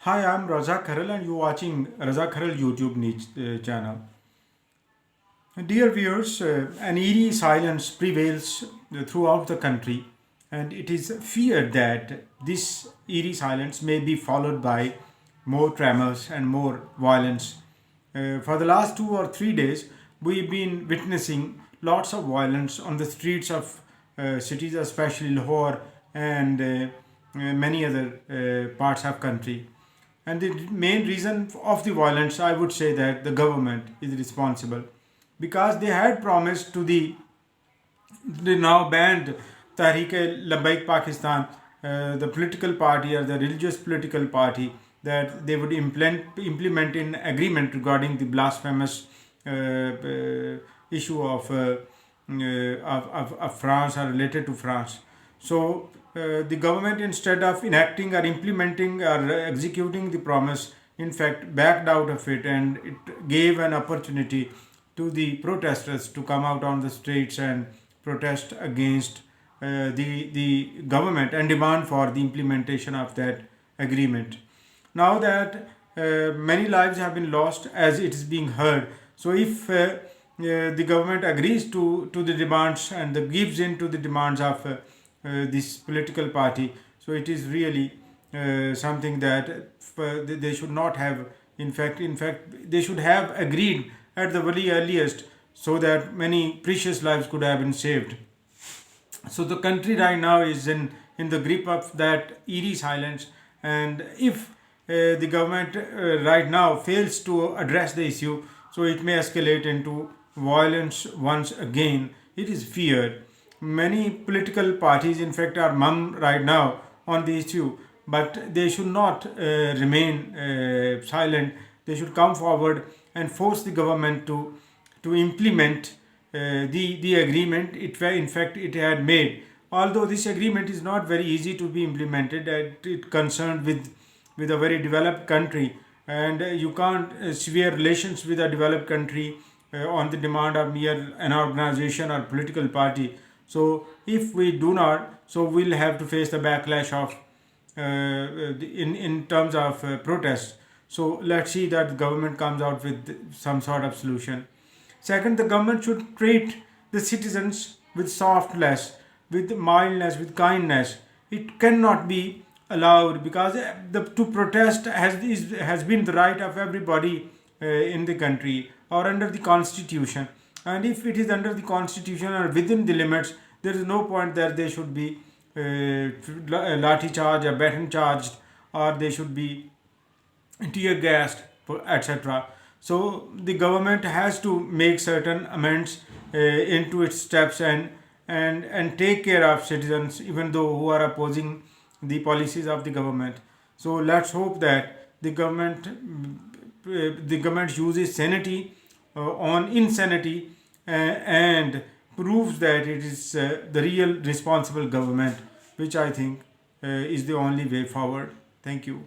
Hi, I'm Raza Kharal and you're watching Raza Kharal YouTube channel. Dear viewers, an eerie silence prevails throughout the country, and it is feared that this eerie silence may be followed by more tremors and more violence. For the last 2 or 3 days, we've been witnessing lots of violence on the streets of cities, especially Lahore and many other parts of country. And the main reason of the violence, I would say that the government is responsible because they had promised to the now banned Tehreek-e-Labbaik Pakistan, the political party or the religious political party, that they would implement an agreement regarding the blasphemous issue of France or related to France. So the government, instead of enacting or implementing or executing the promise, in fact, backed out of it, and it gave an opportunity to the protesters to come out on the streets and protest against the government and demand for the implementation of that agreement. Now that many lives have been lost, as it is being heard, so if the government agrees to the demands and gives in to the demands of this political party, so it is really something that they should not have. In fact, they should have agreed at the very earliest, so that many precious lives could have been saved. So the country right now is in the grip of that eerie silence, and if the government right now fails to address the issue, so it may escalate into violence once again. It is feared. Many political parties, in fact, are mum right now on the issue, but they should not remain silent. They should come forward and force the government to implement the agreement in fact it had made. Although this agreement is not very easy to be implemented, it concerned with a very developed country, and you can't sever relations with a developed country on the demand of mere an organization or political party. So if we do not, so we'll have to face the backlash of in terms of protests. So let's see that the government comes out with some sort of solution. Second, the government should treat the citizens with softness, with mildness, with kindness. It cannot be allowed because to protest has been the right of everybody in the country or under the constitution. And if it is under the constitution or within the limits, there is no point that they should be lathi charged or baton charged, or they should be tear gassed, etc. So the government has to make certain amends into its steps, and take care of citizens, even though who are opposing the policies of the government. So let's hope that the government uses sanity on insanity, and proves that it is the real responsible government, which I think is the only way forward. Thank you.